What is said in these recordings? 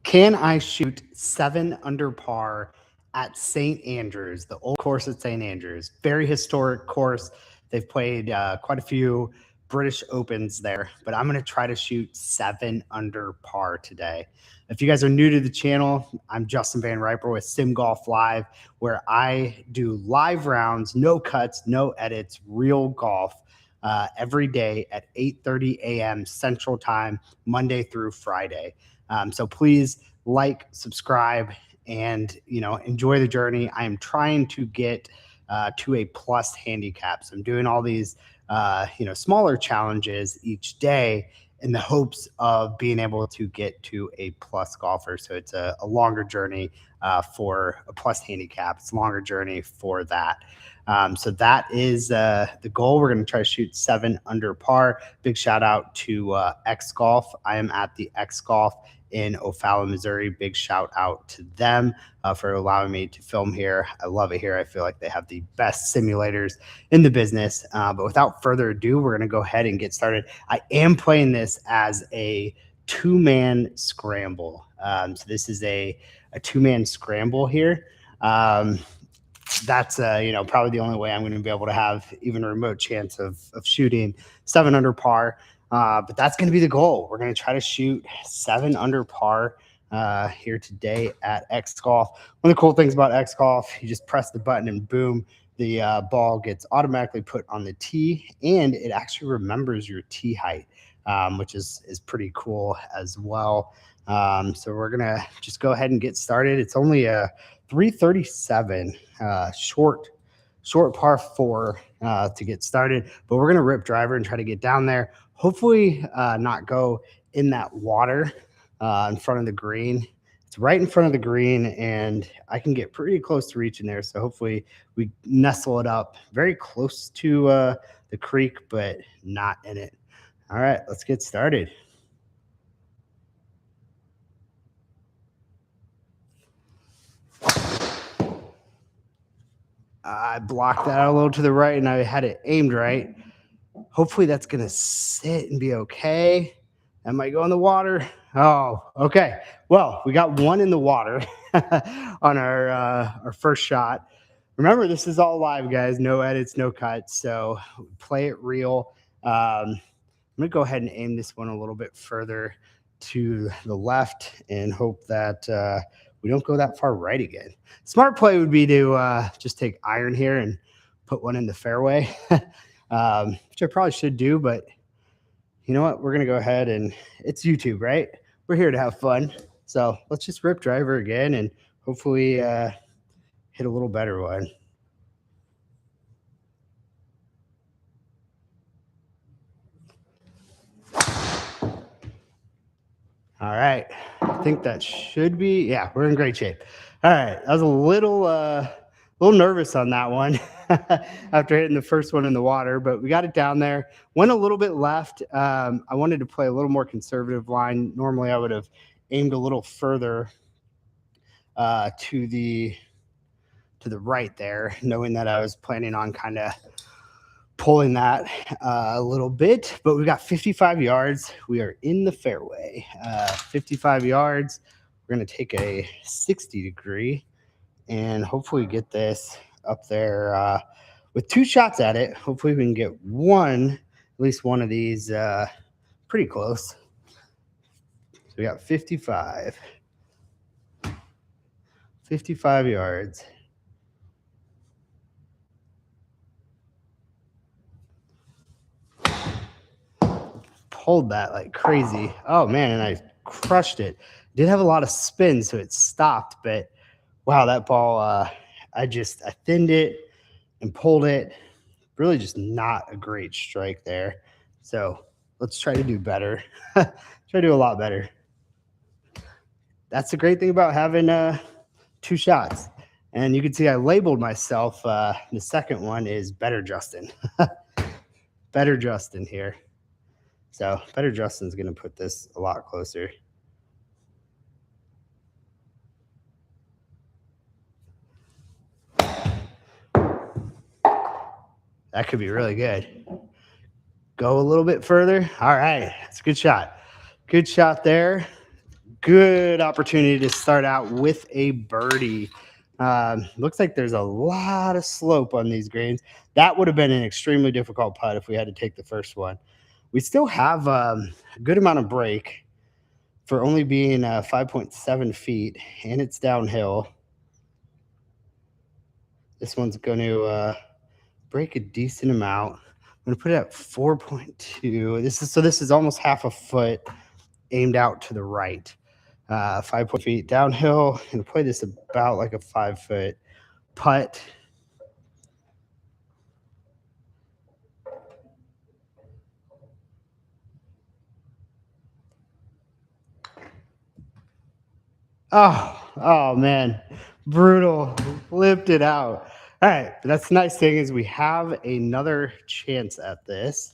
Can I shoot 7 under par at St. Andrews, the old course at St. Andrews? Very historic course. They've played quite a few British Opens there, but I'm going to try to shoot 7 under par today. If you guys are new to the channel, I'm Justin Van Riper with Sim Golf Live, where I do live rounds, no cuts, no edits, real golf every day at 8:30 a.m. Central Time, Monday through Friday. So please like, subscribe, and enjoy the journey. I am trying to get to a plus handicap. So I'm doing all these smaller challenges each day in the hopes of being able to get to a plus golfer. So it's a longer journey for a plus handicap. It's a longer journey for that. So that is the goal. We're going to try to shoot 7 under par. Big shout out to X Golf. I am at the X Golf in O'Fallon, Missouri. Big shout out to them for allowing me to film here. I love it here. I feel like they have the best simulators in the business. But without further ado, we're going to go ahead and get started. I am playing this as a 2-man scramble. So this is a 2-man scramble here. That's probably the only way I'm going to be able to have even a remote chance of shooting 7 under par. But that's going to be the goal. We're going to try to shoot 7 under par here today at X Golf. One of the cool things about X Golf, you just press the button and boom, the ball gets automatically put on the tee, and it actually remembers your tee height, which is pretty cool as well. So we're going to just go ahead and get started. It's only a 337 short par 4 to get started, but we're going to rip driver and try to get down there. Hopefully not go in that water in front of the green. It's right in front of the green, and I can get pretty close to reaching there. So hopefully we nestle it up very close to the creek, but not in it. All right, let's get started. I blocked that out a little to the right, and I had it aimed right. Hopefully that's going to sit and be okay. That might go in the water. Oh, okay. Well, we got one in the water on our first shot. Remember, this is all live, guys. No edits, no cuts. So play it real. I'm going to go ahead and aim this one a little bit further to the left and hope that we don't go that far right again. Smart play would be to just take iron here and put one in the fairway, which I probably should do, but you know what? We're going to go ahead, and it's YouTube, right? We're here to have fun. So let's just rip driver again and hopefully hit a little better one. All right. I think that should be, yeah, we're in great shape. All right. I was a little nervous on that one after hitting the first one in the water, but we got it down there. Went a little bit left. I wanted to play a little more conservative line. Normally I would have aimed a little further to the right there, knowing that I was planning on kind of pulling that a little bit, but we got 55 yards. We are in the fairway, 55 yards. We're going to take a 60 degree and hopefully get this up there with 2 shots at it. Hopefully we can get at least one of these pretty close. So we got 55 yards. Pulled that like crazy. Oh man, and I crushed it. Did have a lot of spin, so it stopped, but wow, that ball, I thinned it and pulled it. Really just not a great strike there. So let's try to do better. Try to do a lot better. That's the great thing about having 2 shots. And you can see I labeled myself. The second one is Better Justin. Better Justin here. So Better Justin's going to put this a lot closer. That could be really good. Go a little bit further. All right. It's a good shot. Good shot there. good opportunity to start out with a birdie. Looks like there's a lot of slope on these greens. That would have been an extremely difficult putt if we had to take the first one. We still have a good amount of break for only being 5.7 feet, and it's downhill. This one's going to break a decent amount. I'm going to put it at 4.2. This is almost half a foot aimed out to the right. 5 feet downhill. I'm going to play this about like a 5 foot putt. Oh man, brutal. Flipped it out. All right, but that's the nice thing is we have another chance at this.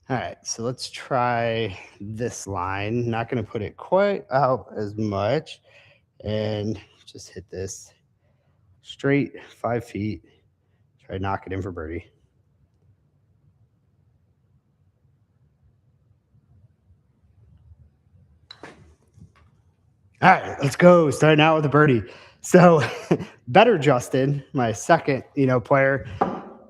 All right, so let's try this line. Not going to put it quite out as much, and just hit this straight 5 feet. Try to knock it in for birdie. All right, let's go. Starting out with a birdie. So, Better Justin, my second, player,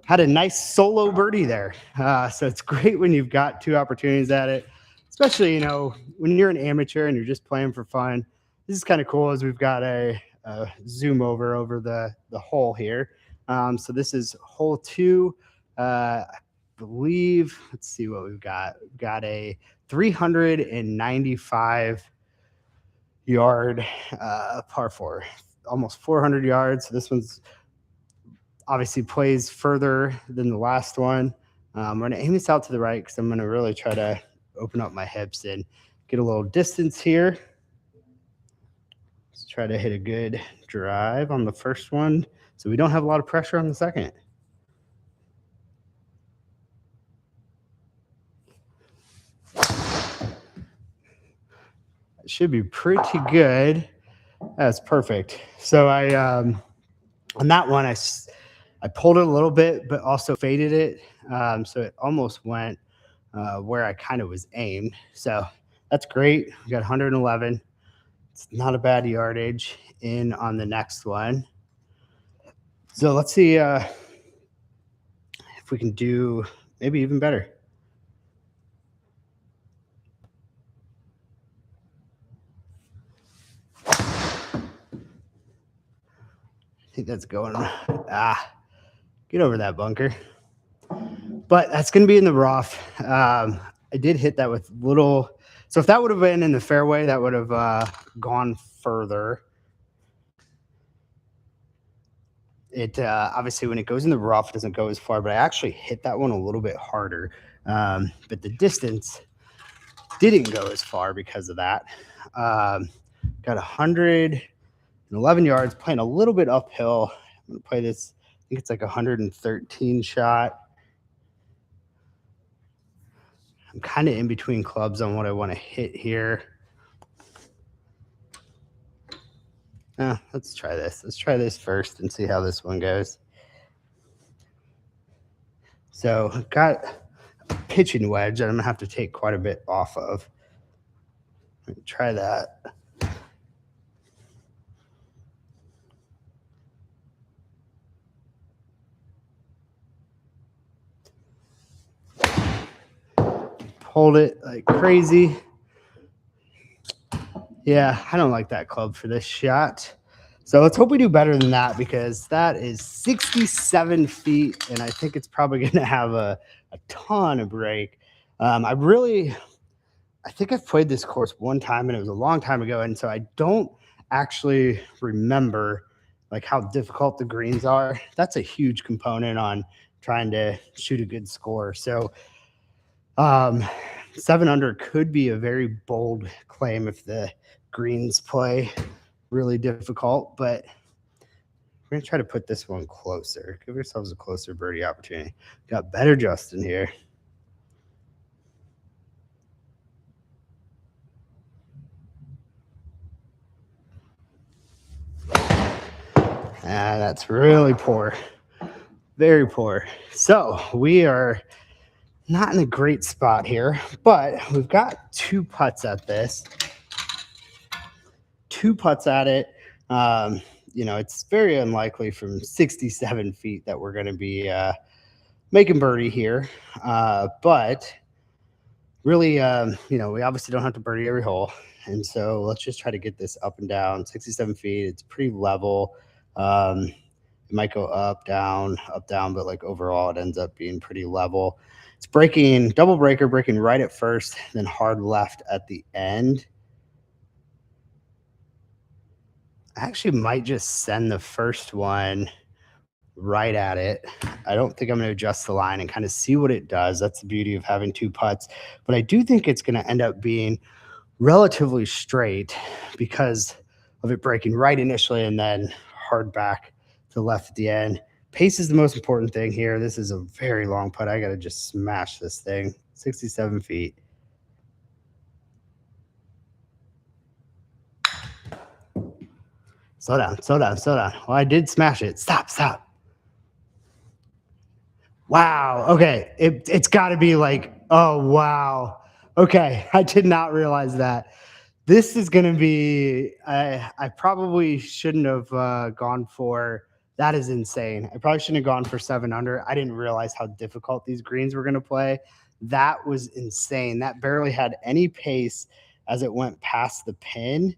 had a nice solo birdie there. So it's great when you've got two opportunities at it, especially when you're an amateur and you're just playing for fun. This is kind of cool as we've got a zoom over the hole here. So this is hole 2. I believe. Let's see what we've got. We've got a 395 yard par 4, almost 400 yards. So this one's obviously plays further than the last one. I'm going to aim this out to the right because I'm going to really try to open up my hips and get a little distance here. Let's try to hit a good drive on the first one so we don't have a lot of pressure on the second. It should be pretty good. That's perfect. So I on that one, I pulled it a little bit, but also faded it. So it almost went where I kind of was aimed. So that's great. We got 111. It's not a bad yardage in on the next one. So let's see if we can do maybe even better. I think that's going. Get over that bunker. But that's going to be in the rough. I did hit that with little. So if that would have been in the fairway, that would have gone further. It obviously when it goes in the rough, it doesn't go as far. But I actually hit that one a little bit harder. But the distance didn't go as far because of that. Got 111 yards, playing a little bit uphill. I'm going to play this. I think it's like 113 shot. I'm kind of in between clubs on what I want to hit here. Let's try this. Let's try this first and see how this one goes. So I've got a pitching wedge that I'm going to have to take quite a bit off of. Try that. Hold it like crazy. Yeah, I don't like that club for this shot. So let's hope we do better than that because that is 67 feet, and I think it's probably going to have a ton of break. I think I've played this course one time, and it was a long time ago, and so I don't actually remember like how difficult the greens are. That's a huge component on trying to shoot a good score. So 7 under could be a very bold claim if the greens play really difficult, but we're going to try to put this one closer. Give ourselves a closer birdie opportunity. Got Better Justin here. That's really poor. Very poor. So we are not in a great spot here, but we've got two putts at this. Two putts at it. Um, it's very unlikely from 67 feet that we're going to be making birdie here. But really, we obviously don't have to birdie every hole. And so let's just try to get this up and down. 67 feet, it's pretty level. It might go up, down, but like overall, it ends up being pretty level. It's breaking double breaker, breaking right at first, then hard left at the end. I actually might just send the first one right at it. I don't think I'm going to adjust the line and kind of see what it does. That's the beauty of having two putts. But I do think it's going to end up being relatively straight because of it breaking right initially and then hard back to the left at the end. Pace is the most important thing here. This is a very long putt. I got to just smash this thing. 67 feet. Slow down, slow down, slow down. Well, I did smash it. Stop, stop. Wow. Okay. It's got to be like, oh, wow. Okay. I did not realize that. This is going to be, I probably shouldn't have gone for, that is insane. I probably shouldn't have gone for 7 under. I didn't realize how difficult these greens were going to play. That was insane. That barely had any pace as it went past the pin.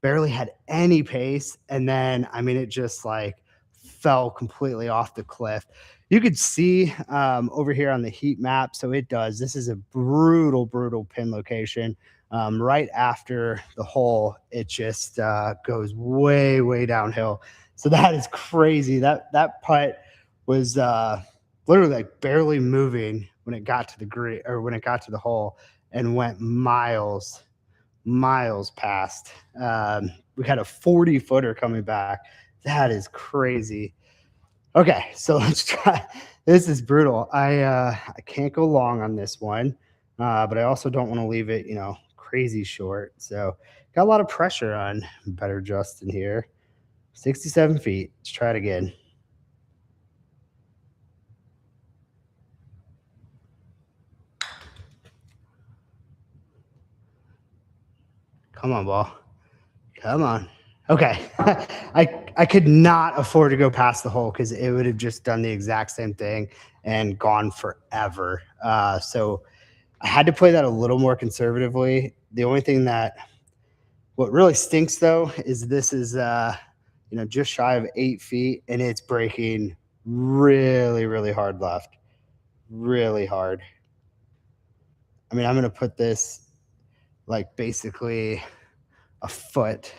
Barely had any pace. And then, it just like fell completely off the cliff. You could see over here on the heat map. So it does. This is a brutal, brutal pin location. Right after the hole, it just goes way, way downhill. So that is crazy. That putt was literally like barely moving when it got to the green or when it got to the hole and went miles past. We had a 40-footer coming back. That is crazy. Okay, so let's try. This is brutal. I can't go long on this one, but I also don't want to leave it, crazy short. So got a lot of pressure on Better Justin here. 67 feet. Let's try it again. Come on, ball. Come on. Okay. I could not afford to go past the hole because it would have just done the exact same thing and gone forever. So I had to play that a little more conservatively. The only thing what really stinks though is this is just shy of 8 feet and it's breaking really, really hard left. Really hard. I'm going to put this like basically a foot,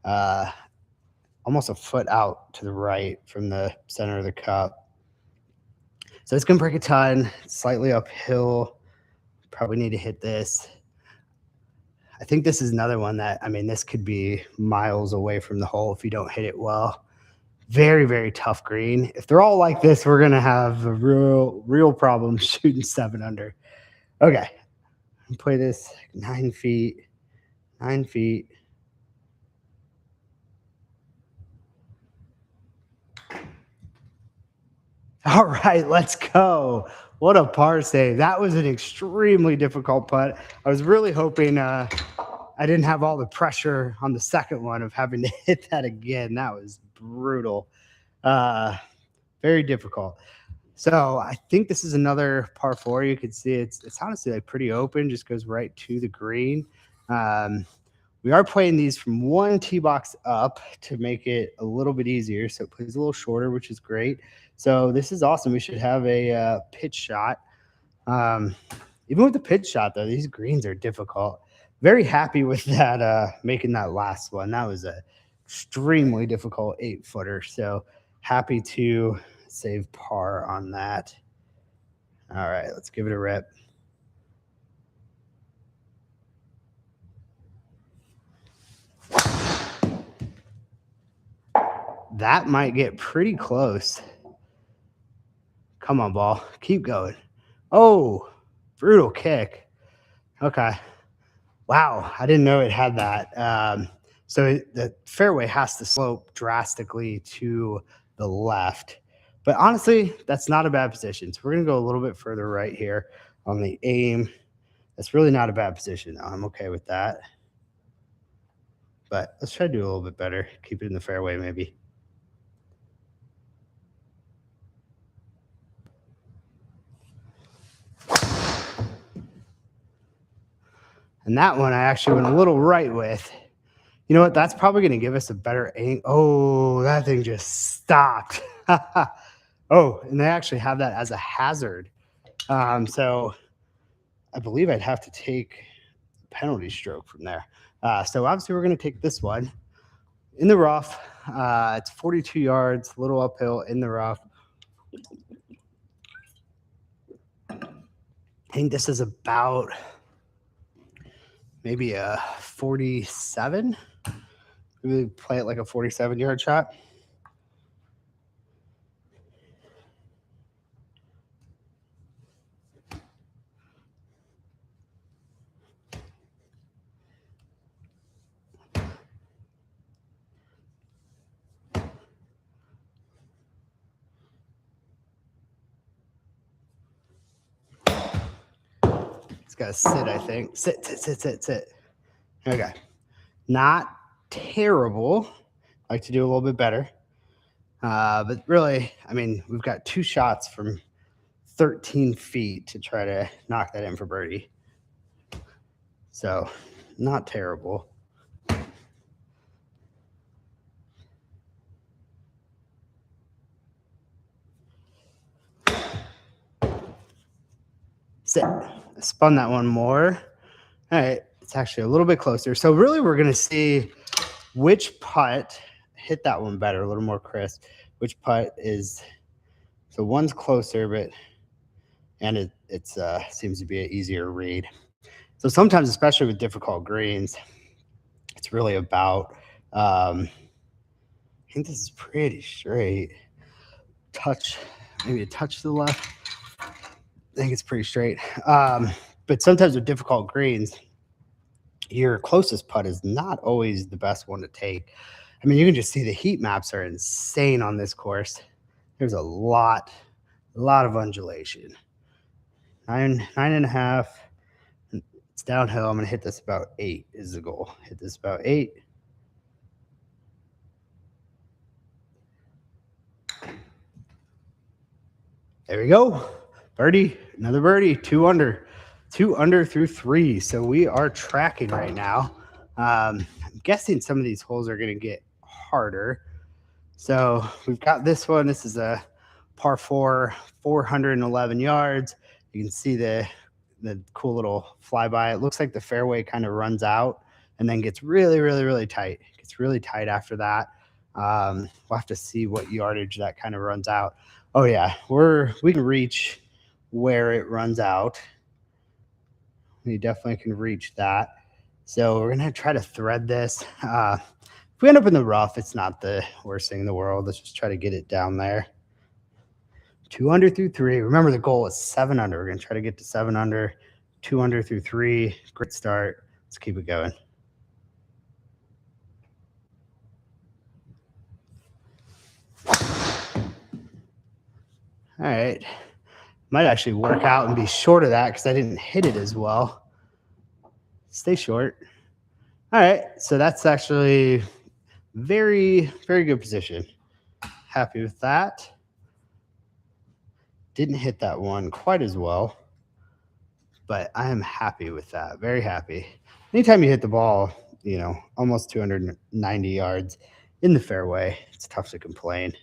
almost a foot out to the right from the center of the cup. So it's going to break a ton, slightly uphill. Probably need to hit this. I think this is another one that, this could be miles away from the hole if you don't hit it well. Very, very tough green. If they're all like this, we're going to have a real problem shooting 7 under. Okay. Play this 9 feet. 9 feet. All right, let's go. What a par save. That was an extremely difficult putt. I was really hoping I didn't have all the pressure on the second one of having to hit that again. That was brutal. Very difficult. So I think this is another par 4. You can see it's honestly like pretty open, just goes right to the green. We are playing these from one tee box up to make it a little bit easier. So it plays a little shorter, which is great. So this is awesome. We should have a pitch shot. Even with the pitch shot, though, these greens are difficult. Very happy with that, making that last one. That was a extremely difficult 8-footer. So happy to save par on that. All right, let's give it a rip. That might get pretty close. Come on, ball. Keep going. Oh, brutal kick. Okay. Wow, I didn't know it had that. So the fairway has to slope drastically to the left. But honestly, that's not a bad position. So we're going to go a little bit further right here on the aim. That's really not a bad position. I'm okay with that. But let's try to do a little bit better. Keep it in the fairway, maybe. And that one I actually went a little right with. You know what? That's probably going to give us a better aim. Oh, that thing just stopped. Oh, and they actually have that as a hazard. So I believe I'd have to take a penalty stroke from there. So obviously we're going to take this one in the rough. It's 42 yards, a little uphill in the rough. I think this is about maybe a 47. Maybe play it like a 47-yard shot. It's got to sit, I think. Sit. Okay. Not terrible. I like to do a little bit better. But really, I mean, we've got 2 shots from 13 feet to try to knock that in for birdie. So, not terrible. Sit. I spun that one more. All right. It's actually a little bit closer. So, really, we're going to see which putt hit that one better, a little more crisp. Which putt is, so one's closer, but, and it seems to be an easier read. So sometimes, especially with difficult greens, it's really about, I think this is pretty straight. Touch, maybe a touch to the left. I think it's pretty straight. But sometimes with difficult greens, your closest putt is not always the best one to take. I mean, you can just see the heat maps are insane on this course. There's a lot of undulation. 9.5. It's downhill. I'm going to hit this about 8 is the goal. Hit this about 8. There we go. Birdie, another birdie, 2 under. 2 under through 3. So we are tracking right now. I'm guessing some of these holes are going to get harder. So we've got this one. This is a par 4, 411 yards. You can see the cool little flyby. It looks like the fairway kind of runs out and then gets really tight. It gets really tight after that. We'll have to see what yardage that kind of runs out. Oh yeah, we can reach where it runs out. We definitely can reach that. So we're gonna try to thread this. If we end up in the rough, it's not the worst thing in the world. Let's just try to get it down there. 2 under through 3. Remember, the goal is 7 under. We're gonna try to get to 7 under. 2 under through 3. Great start. Let's keep it going. All right. Might actually work out and be short of that because I didn't hit it as well. Stay short. All right. So that's actually very good position. Happy with that. Didn't hit that one quite as well, but I am happy with that. Very happy. Anytime you hit the ball, almost 290 yards in the fairway, it's tough to complain.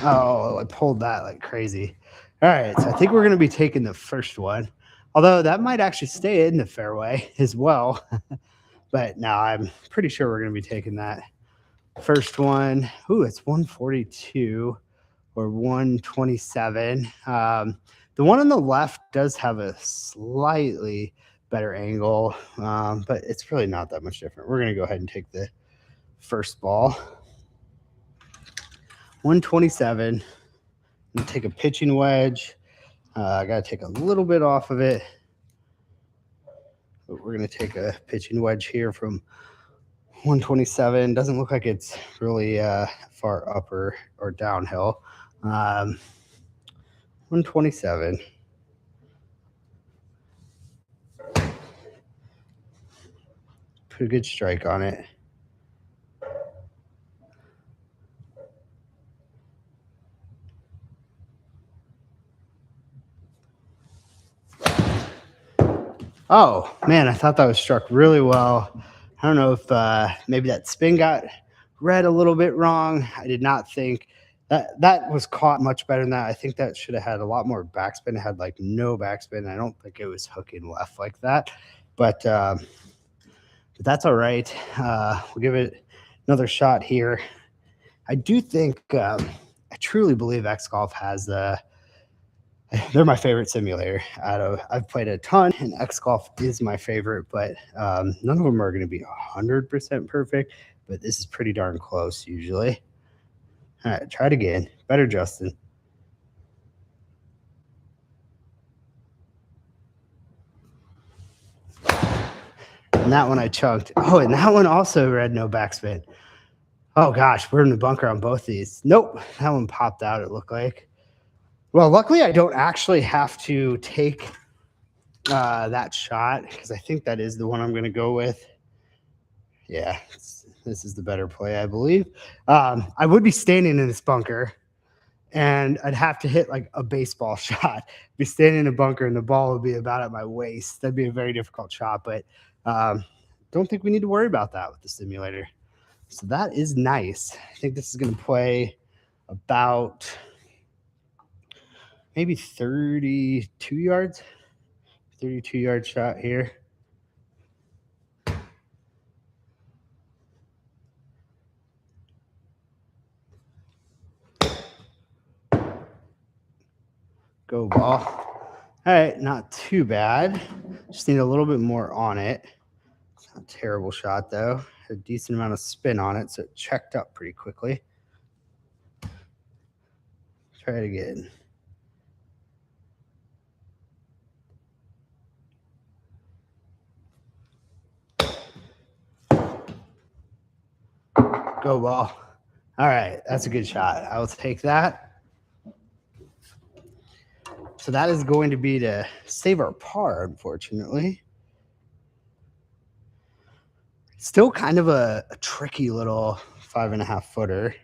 Oh, I pulled that like crazy. All right, so I think we're going to be taking the first one, although that might actually stay in the fairway as well. But no, I'm pretty sure we're going to be taking that first one. Ooh, it's 142 or 127. The one on the left does have a slightly better angle, but it's really not that much different. We're going to go ahead and take the first ball. 127. I'm going to take a pitching wedge. I got to take a little bit off of it. But we're going to take a pitching wedge here from 127. Doesn't look like it's really far up or downhill. 127. Put a good strike on it. Oh, man, I thought that was struck really well. I don't know if maybe that spin got read a little bit wrong. I did not think that was caught much better than that. I think that should have had a lot more backspin. It had like no backspin. I don't think it was hooking left like that. But that's all right. We'll give it another shot here. I do think, I truly believe X Golf has they're my favorite simulator. I've played a ton, and X Golf is my favorite, but none of them are going to be 100% perfect. But this is pretty darn close usually. All right, try it again. Better, Justin. And that one I chunked. Oh, and that one also read no backspin. Oh gosh, we're in the bunker on both these. Nope, that one popped out, it looked like. Well, luckily I don't actually have to take that shot because I think that is the one I'm going to go with. Yeah, this is the better play, I believe. I would be standing in this bunker, and I'd have to hit like a baseball shot. Be standing in a bunker, and the ball would be about at my waist. That'd be a very difficult shot, but don't think we need to worry about that with the simulator. So that is nice. I think this is going to play about maybe 32 yards. 32-yard shot here. Go ball. All right, not too bad. Just need a little bit more on it. It's not a terrible shot, though. A decent amount of spin on it, so it checked up pretty quickly. Try it again. Go ball. All right, that's a good shot. I will take that. So that is going to be to save our par, unfortunately. Still kind of a tricky little 5.5 footer.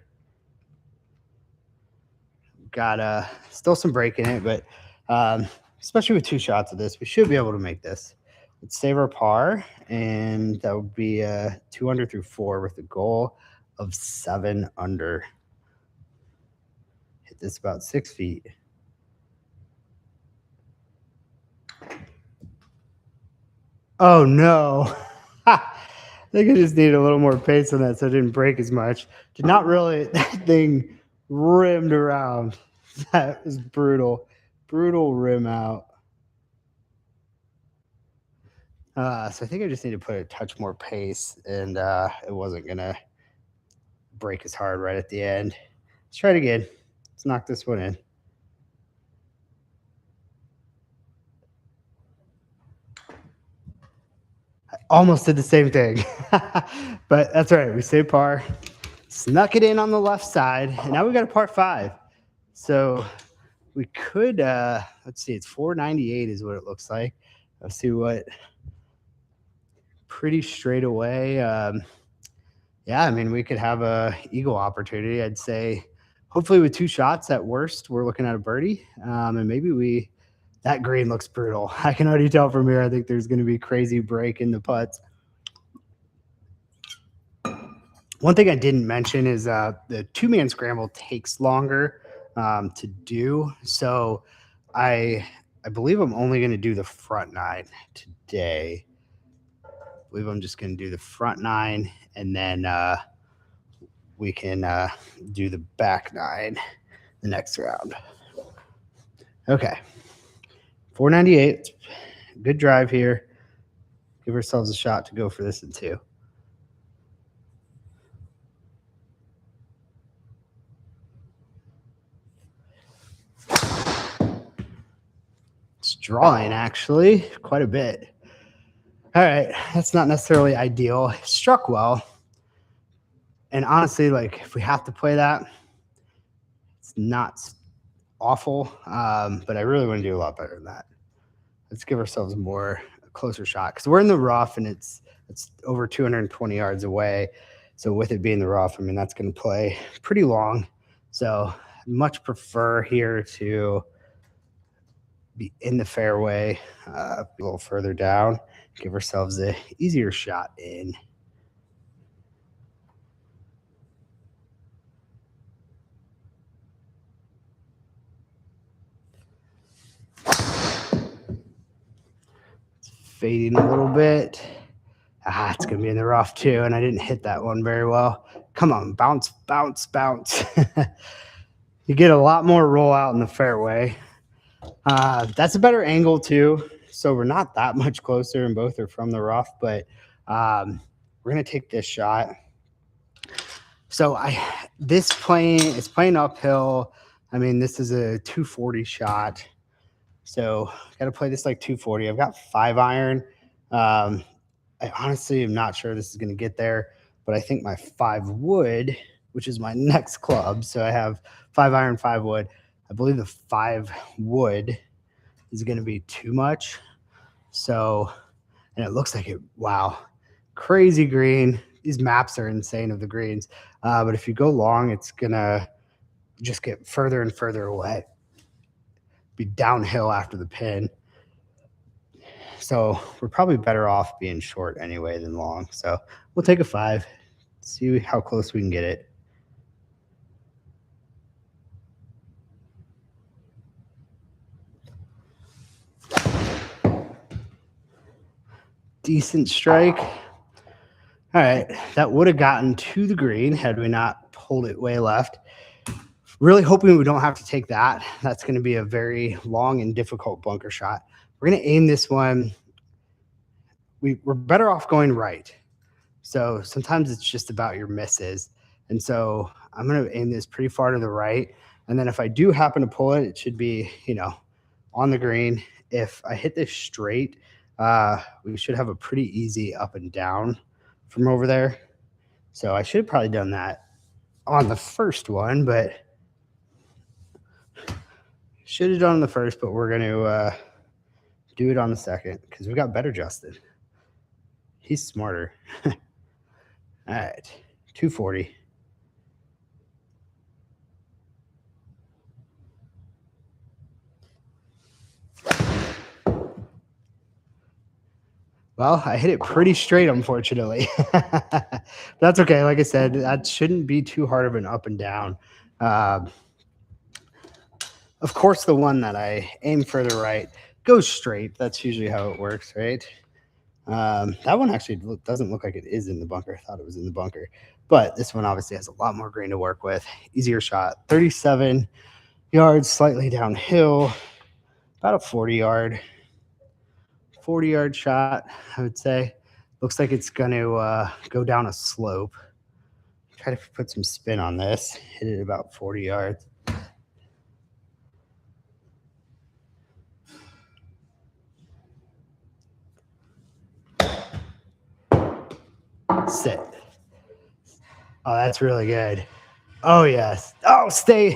Got still some break in it, but especially with 2 shots of this, we should be able to make this. Let's save our par, and that would be 2 under through 4 with a goal of 7 under. Hit this about 6 feet. Oh no. I think I just needed a little more pace on that so it didn't break as much. Did not really, that thing rimmed around. That was brutal. Brutal rim out. So I think I just need to put a touch more pace, and it wasn't going to break as hard right at the end. Let's try it again. Let's knock this one in. I almost did the same thing, but that's all right. We saved par. Snuck it in on the left side, and now we got a par 5. So we could, let's see, it's 498 is what it looks like. Let's see what, pretty straight away. Yeah, I mean, we could have a eagle opportunity. I'd say hopefully with 2 shots at worst, we're looking at a birdie. And maybe that green looks brutal. I can already tell from here, I think there's going to be crazy break in the putts. One thing I didn't mention is the 2-man scramble takes longer to do. So I believe I'm only going to do the front 9 today. I believe I'm just going to do the front 9, and then we can do the back 9 the next round. Okay. 498. Good drive here. Give ourselves a shot to go for this in 2. It's drawing, actually, quite a bit. All right, that's not necessarily ideal. It struck well. And honestly, like if we have to play that, it's not awful. But I really want to do a lot better than that. Let's give ourselves a closer shot because we're in the rough and it's over 220 yards away. So with it being the rough, I mean that's going to play pretty long. So I'd much prefer here to be in the fairway, a little further down, give ourselves a easier shot in. Fading a little bit. It's going to be in the rough too, and I didn't hit that one very well. Come on, bounce, bounce, bounce. You get a lot more rollout in the fairway. That's a better angle too, so we're not that much closer, and both are from the rough, but we're going to take this shot. So it's playing uphill. I mean, this is a 240 shot. So I got to play this like 240. I've got 5-iron. I honestly am not sure this is going to get there, but I think my 5 wood, which is my next club. So I have 5-iron, 5 wood. I believe the 5 wood is going to be too much. So, and it looks like it, wow, crazy green. These maps are insane of the greens. But if you go long, it's going to just get further and further away. Be downhill after the pin. So we're probably better off being short anyway than long. So we'll take a 5, see how close we can get it. Decent strike. All right, that would have gotten to the green had we not pulled it way left. Really hoping we don't have to take that. That's going to be a very long and difficult bunker shot. We're going to aim this one. We're better off going right. So sometimes it's just about your misses. And so I'm going to aim this pretty far to the right. And then if I do happen to pull it, it should be, on the green. If I hit this straight, we should have a pretty easy up and down from over there. So I should have probably done that on the first one, but should have done the first, but we're going to do it on the second because we got better Justin. He's smarter. All right, 240. Well, I hit it pretty straight, unfortunately. That's okay. Like I said, that shouldn't be too hard of an up and down. Of course, the one that I aim further right goes straight. That's usually how it works, right? That one actually doesn't look like it is in the bunker. I thought it was in the bunker. But this one obviously has a lot more green to work with. Easier shot. 37 yards, slightly downhill. About a 40-yard shot, I would say. Looks like it's going to go down a slope. Try to put some spin on this. Hit it about 40 yards. Sit. Oh, that's really good. Oh, yes. Oh, stay.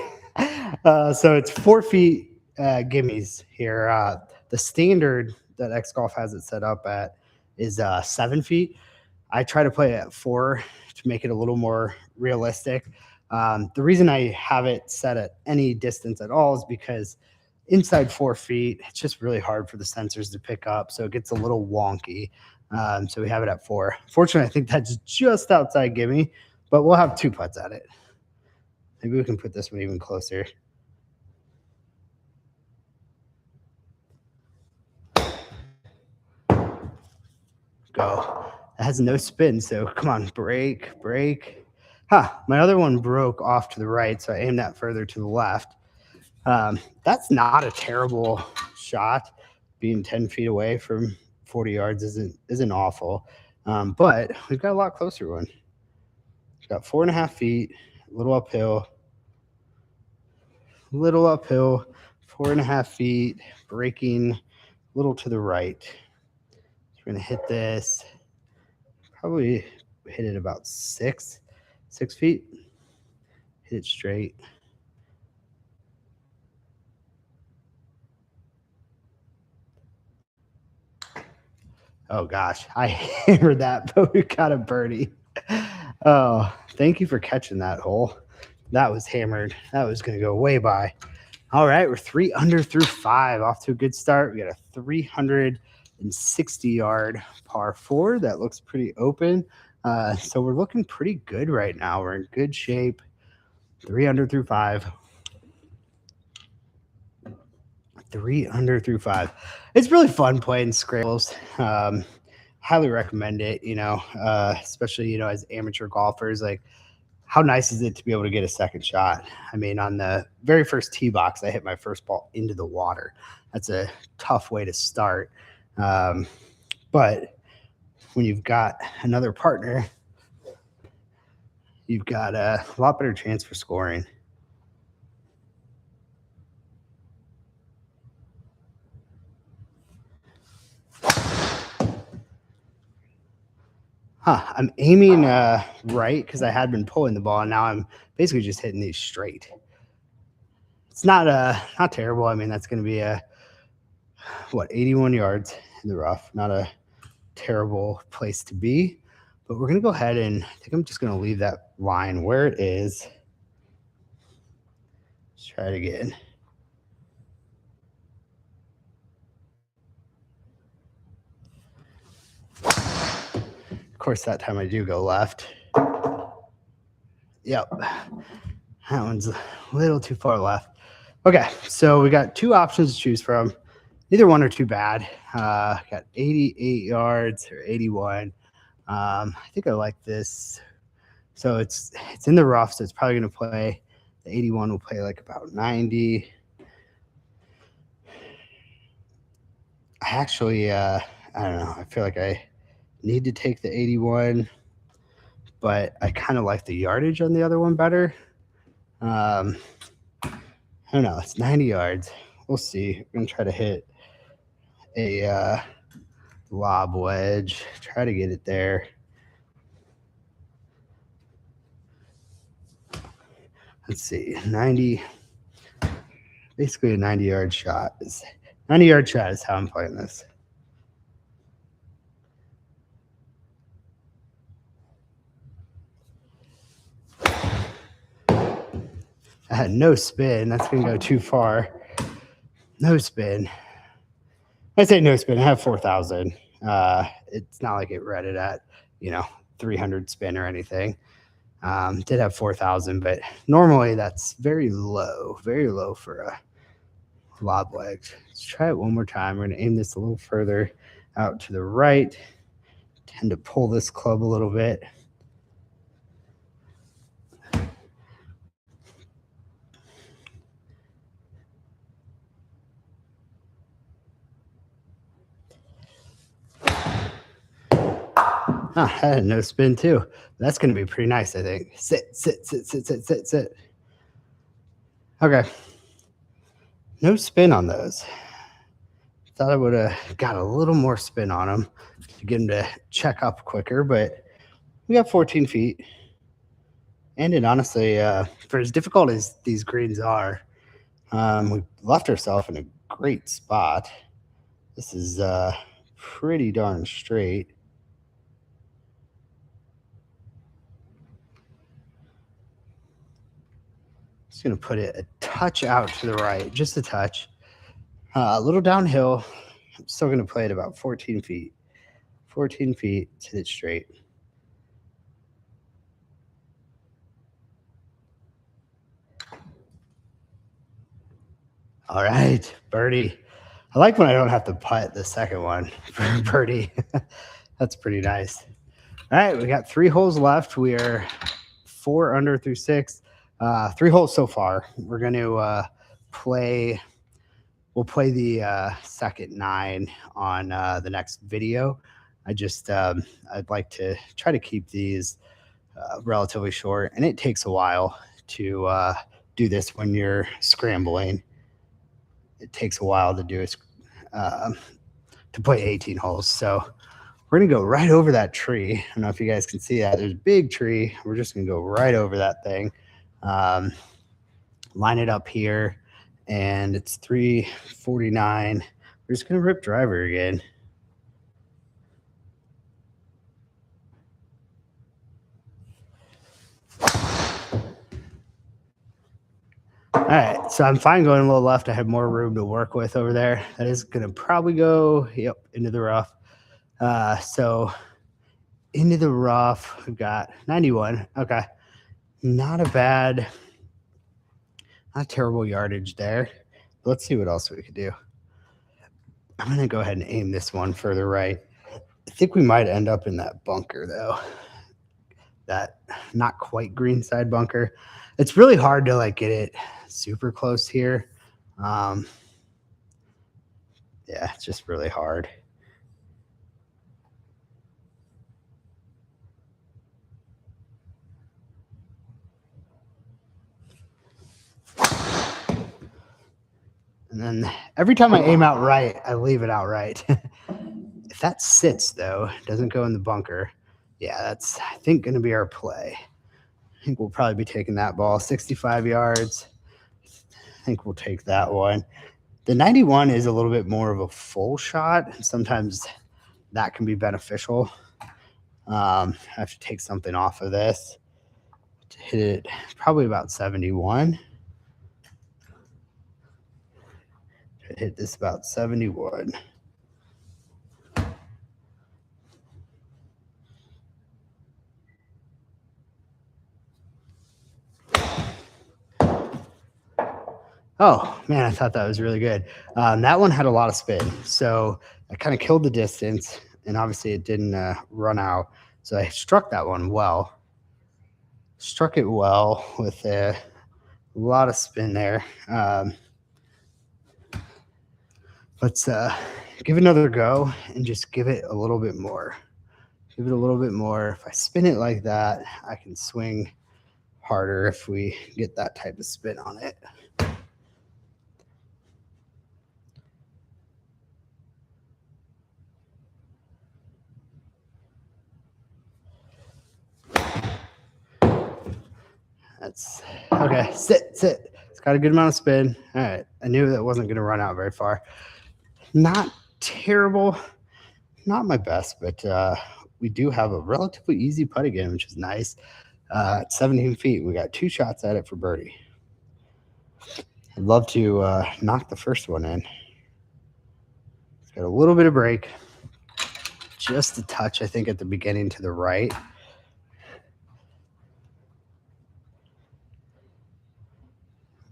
So it's 4 feet gimmies here. The standard that X Golf has it set up at is 7 feet. I try to play at 4 to make it a little more realistic. The reason I have it set at any distance at all is because inside 4 feet, it's just really hard for the sensors to pick up. So it gets a little wonky. So we have it at 4. Fortunately, I think that's just outside gimme, but we'll have 2 putts at it. Maybe we can put this one even closer. Go. It has no spin, so come on, break. My other one broke off to the right, so I aimed that further to the left. That's not a terrible shot. Being 10 feet away from 40 yards isn't awful, but we've got a lot closer one. We've got 4.5 feet, a little uphill, 4.5 feet, breaking a little to the right. It's We're going to hit this, probably hit it about 6 feet. Hit it straight. Oh gosh, I hammered that, but we got a birdie. Oh, thank you for catching that hole. That was hammered. That was going to go way by. All right, we're 3 under through 5. Off to a good start. We got a 360-yard par 4 that looks pretty open. So we're looking pretty good right now. We're in good shape. 3 under through 5. 3 under through 5. It's really fun playing scrambles. Highly recommend it, especially, as amateur golfers. Like, how nice is it to be able to get a second shot? I mean, on the very first tee box, I hit my first ball into the water. That's a tough way to start. But when you've got another partner, you've got a lot better chance for scoring. I'm aiming right because I had been pulling the ball, and now I'm basically just hitting these straight. It's not terrible. I mean, that's going to be 81 yards in the rough. Not a terrible place to be, but we're going to go ahead and I think I'm just going to leave that line where it is. Let's try it again. Of course, that time I do go left. Yep. That one's a little too far left. Okay, so we got 2 options to choose from. Neither one are too bad. Got 88 yards or 81. I think I like this. So it's in the rough, so it's probably going to play. The 81 will play like about 90. I actually, I don't know. I feel like I need to take the 81, but I kind of like the yardage on the other one better. I don't know. It's 90 yards. We'll see. We're going to try to hit a lob wedge. Try to get it there. Let's see. 90. Basically a 90-yard shot. 90-yard shot is how I'm playing this. I had no spin. That's going to go too far. No spin. I say no spin. I have 4,000. It's not like it read it at, 300 spin or anything. Did have 4,000, but normally that's very low for a lob wedge. Let's try it one more time. We're going to aim this a little further out to the right. Tend to pull this club a little bit. I had no spin too. That's going to be pretty nice, I think. Sit. Okay. No spin on those. Thought I would have got a little more spin on them to get them to check up quicker, but we got 14 feet. And it honestly, for as difficult as these greens are, we left ourselves in a great spot. This is pretty darn straight. Just going to put it a touch out to the right, just a touch. A little downhill. I'm still going to play it about 14 feet. 14 feet to hit it straight. All right, birdie. I like when I don't have to putt the second one for birdie. That's pretty nice. All right, we got 3 holes left. We are 4 under through 6. 3 holes so far. We're going to play. We'll play the second 9 on the next video. I'd like to try to keep these relatively short, and it takes a while to do this when you're scrambling. It takes a while to do to play 18 holes. So We're going to go right over that tree. I don't know if you guys can see that. There's a big tree. We're just going to go right over that thing. Um, line it up here, and it's 349. We're just going to rip driver again. All right, so I'm fine going a little left. I have more room to work with over there. That is going to probably go, yep, into the rough. So into the rough, we've got 91. Okay, not a bad, not a terrible yardage there. Let's see what else we could do. I'm going to go ahead and aim this one further right. I think we might end up in that bunker, though. That not quite green side bunker. It's really hard to like get it super close here. Yeah, it's just really hard. And then every time I aim out right, I leave it out right. If that sits, though, doesn't go in the bunker, yeah, that's, I think, going to be our play. I think we'll probably be taking that ball 65 yards. I think we'll take that one. The 91 is a little bit more of a full shot. Sometimes that can be beneficial. I have to take something off of this to hit it probably about 71. Hit this about 71. Oh, man, I thought that was really good. That one had a lot of spin. So I kind of killed the distance, and obviously it didn't run out. So I struck that one well. Struck it well with a lot of spin there. Let's give it another go and just give it a little bit more. Give it a little bit more. If I spin it like that, I can swing harder if we get that type of spin on it. That's okay. Sit. It's got a good amount of spin. All right. I knew that wasn't going to run out very far. Not terrible. Not my best, but we do have a relatively easy putt again, which is nice. At 17 feet, we got 2 shots at it for birdie. I'd love to knock the first one in. It's got a little bit of break. Just a touch, I think, at the beginning to the right.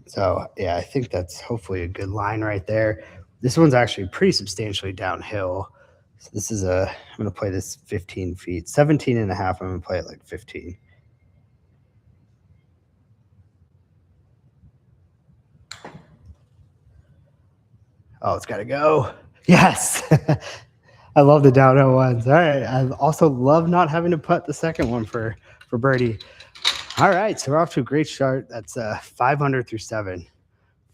So, yeah, I think that's hopefully a good line right there. This one's actually pretty substantially downhill. So this is I'm going to play this 15 feet. 17 and a half, I'm going to play it like 15. Oh, it's got to go. Yes. I love the downhill ones. All right. I also love not having to putt the second one for birdie. All right. So we're off to a great start. That's 5 under through 7.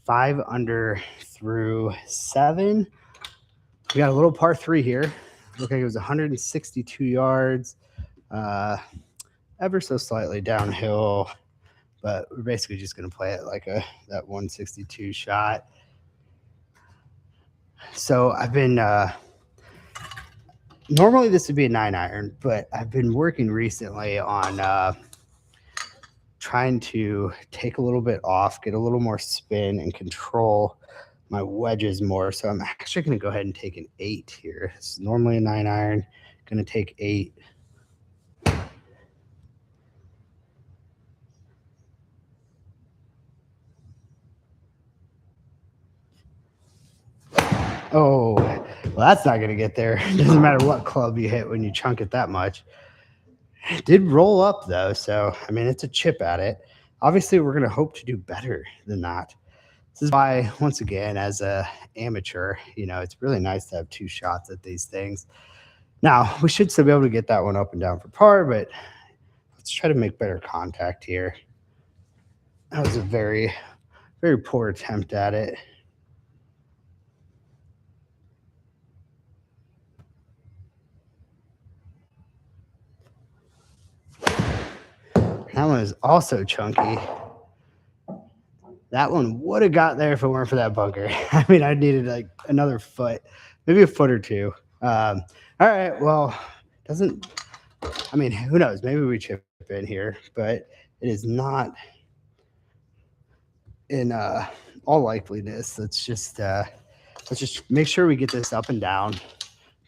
5 under through 7. We got a little par 3 here. Okay, it was 162 yards. Ever so slightly downhill, but we're basically just going to play it like that 162 shot. So I've been normally this would be a 9-iron, but I've been working recently on trying to take a little bit off, get a little more spin, and control my wedges more. So I'm actually going to go ahead and take an 8 here. It's normally a 9-iron. Going to take 8. Oh, well, that's not going to get there. It doesn't matter what club you hit when you chunk it that much. It did roll up, though. So, I mean, it's a chip at it. Obviously, we're going to hope to do better than that. This is why, once again, as a amateur, it's really nice to have 2 shots at these things. Now, we should still be able to get that one up and down for par, but let's try to make better contact here. That was a very, very poor attempt at it. That one is also chunky. That one would have got there if it weren't for that bunker. I mean, I needed like another foot, maybe a foot or two. All right, well, doesn't, I mean, who knows? Maybe we chip in here, but it is not in all likeliness. Let's just make sure we get this up and down.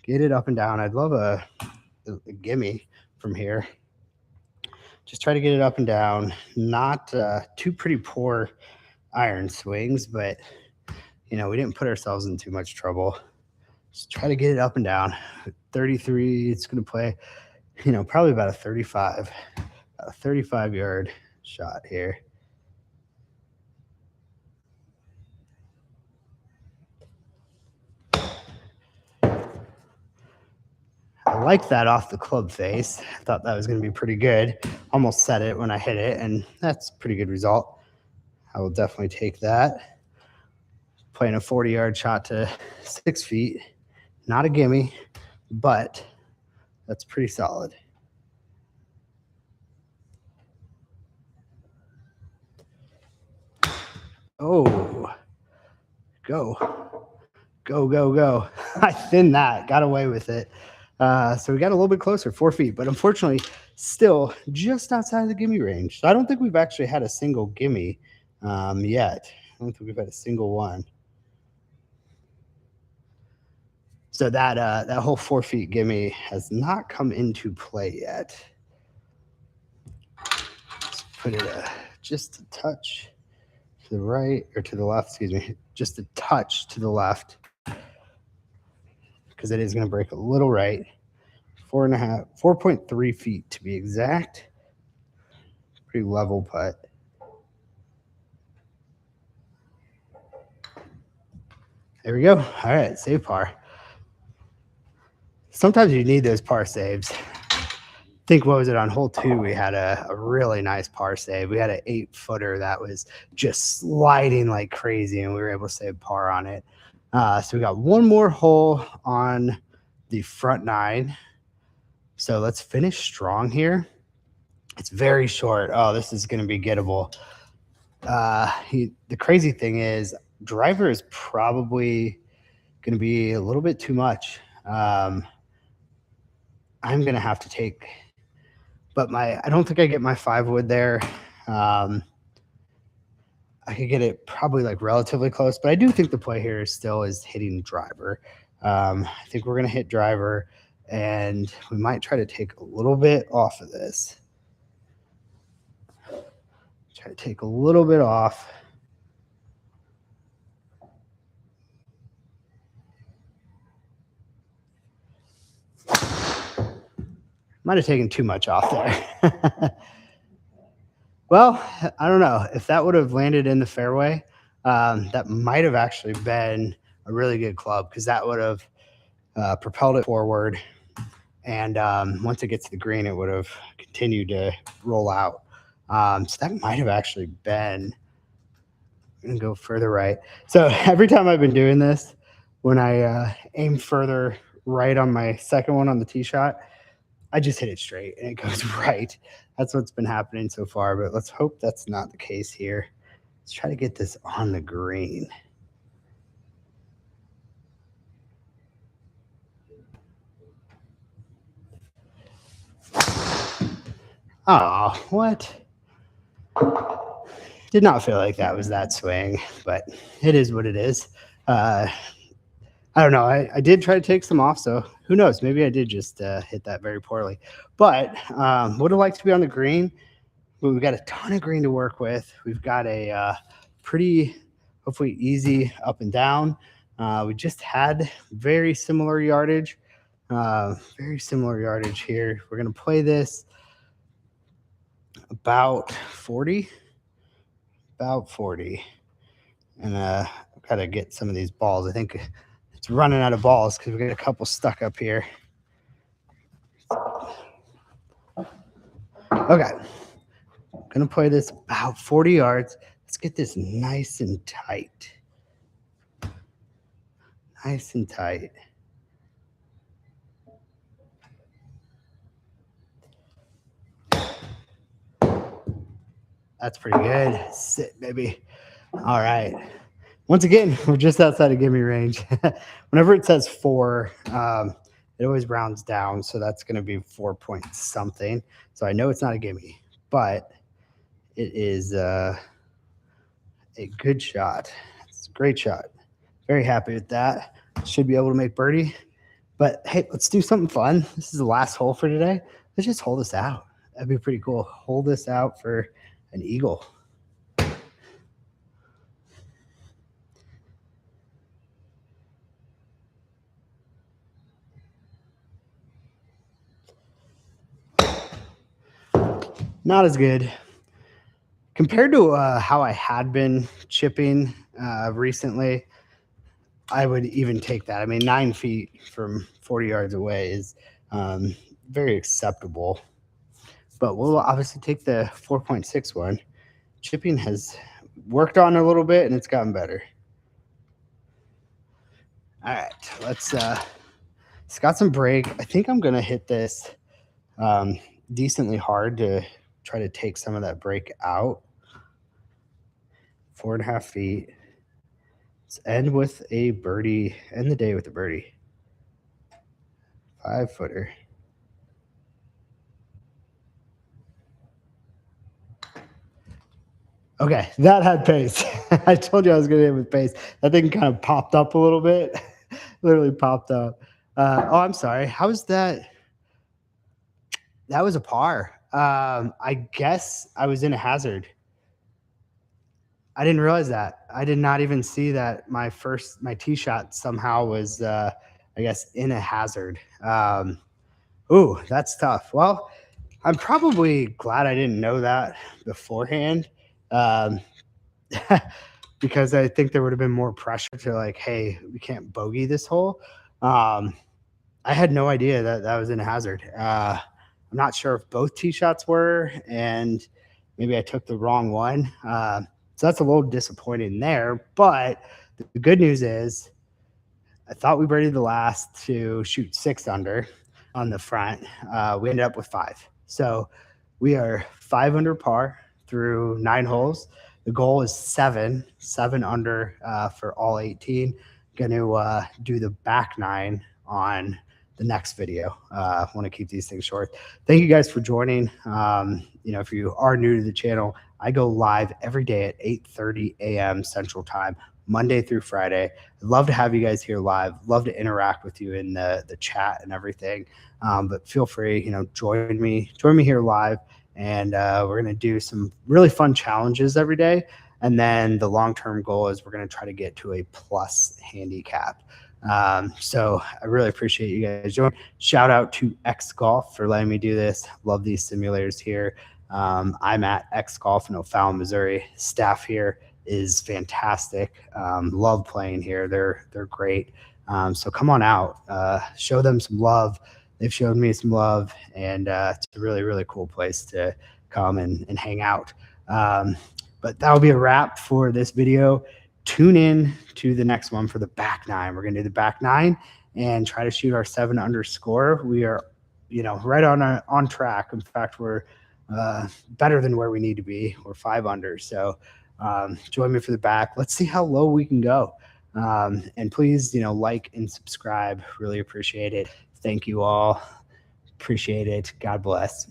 Get it up and down. I'd love a gimme from here. Just try to get it up and down. Not too pretty poor iron swings, but you know, we didn't put ourselves in too much trouble. Just try to get it up and down. 33, it's going to play, you know, probably about a 35-yard shot here. I like that off the club face. I thought that was going to be pretty good. Almost set it when I hit it, and that's a pretty good result. I will definitely take that. Playing a 40-yard shot to 6 feet. Not a gimme, but that's pretty solid. Oh, go. Go, go, go. I thinned that, got away with it. So we got a little bit closer, 4 feet, but unfortunately still just outside of the gimme range. So I don't think we've actually had a single gimme yet. I don't think we've had a single one. So that whole 4 feet gimme has not come into play yet. Let's put it just a touch to the right, or to the left, excuse me, just a touch to the left, because it is going to break a little right. 4.3 feet to be exact. Pretty level putt. There we go. All right, save par. Sometimes you need those par saves. I think, what was it, on hole 2, we had a really nice par save. We had an 8-footer that was just sliding like crazy, and we were able to save par on it. So we got one more hole on the front 9. So let's finish strong here. It's very short. Oh, this is going to be gettable. The crazy thing is, driver is probably going to be a little bit too much. I'm going to have to take, but I don't think I get my 5 wood there. I could get it probably like relatively close, but I do think the play here still is hitting driver. I think we're going to hit driver, and we might try to take a little bit off of this. Try to take a little bit off. Might have taken too much off there. Well, I don't know. If that would have landed in the fairway, that might have actually been a really good club, because that would have propelled it forward. And once it gets to the green, it would have continued to roll out. So that might have actually been, I'm going to go further right. So every time I've been doing this, when I aim further right on my second one on the tee shot, I just hit it straight and it goes right. That's what's been happening so far, but let's hope that's not the case here. Let's try to get this on the green. Oh, what? Did not feel like that was that swing, but it is what it is. I don't know. I did try to take some off, so who knows? Maybe I did just hit that very poorly. But would have liked to be on the green. But we've got a ton of green to work with. We've got a pretty, hopefully, easy up and down. We just had very similar yardage. Very similar yardage here. We're going to play this about 40. About 40. And I've got to get some of these balls. I think it's running out of balls because we got a couple stuck up here. Okay. Gonna play this about 40 yards. Let's get this nice and tight. Nice and tight. That's pretty good. Sit, baby. All right. Once again, we're just outside of gimme range. Whenever it says 4, it always rounds down. So that's going to be 4 point something. So I know it's not a gimme, but it is a good shot. It's a great shot. Very happy with that. Should be able to make birdie. But hey, let's do something fun. This is the last hole for today. Let's just hold this out. That'd be pretty cool. Hold this out for an eagle. Not as good. Compared to how I had been chipping recently, I would even take that. I mean, 9 feet from 40 yards away is very acceptable. But we'll obviously take the 4.6 one. Chipping has worked on a little bit, and it's gotten better. All right, let's it's got some break. I think I'm going to hit this decently hard to try to take some of that break out. 4.5 feet. Let's end with a birdie. End the day with a birdie. 5-footer. Okay, that had pace. I told you I was going to hit with pace. That thing kind of popped up a little bit. Literally popped up. Oh, I'm sorry. How was that? That was a par. I guess I was in a hazard. I didn't realize that. I did not even see that my tee shot somehow was, I guess, in a hazard. Ooh, that's tough. Well, I'm probably glad I didn't know that beforehand, because I think there would have been more pressure to like, hey, we can't bogey this hole. I had no idea that that was in a hazard. I'm not sure if both tee shots were, and maybe I took the wrong one. So that's a little disappointing there. But the good news is I thought we birdied the last to shoot 6 under on the front. We ended up with 5. So we are 5 under par through 9 holes. The goal is 7 under for all 18. Going to do the back 9 on the next video. Want to keep these things short. Thank you guys for joining. If you are new to the channel, I go live every day at 8:30 a.m. Central Time, Monday through Friday. I'd love to have you guys here live. Love to interact with you in the chat and everything. But feel free, join me here live, and we're gonna do some really fun challenges every day. And then the long-term goal is we're gonna try to get to a plus handicap. So I really appreciate you guys joining. Shout out to X Golf for letting me do this. Love these simulators here. I'm at X Golf in O'Fallon, Missouri. Staff here is fantastic. Love playing here. They're great. So come on out, show them some love. They've showed me some love, and it's a really, really cool place to come and hang out. But that'll be a wrap for this video. Tune in to the next one for the back 9. We're going to do the back 9 and try to shoot our 7 under score. We are, right on track. In fact, we're better than where we need to be. We're 5 under. So join me for the back. Let's see how low we can go. And please, like and subscribe. Really appreciate it. Thank you all. Appreciate it. God bless.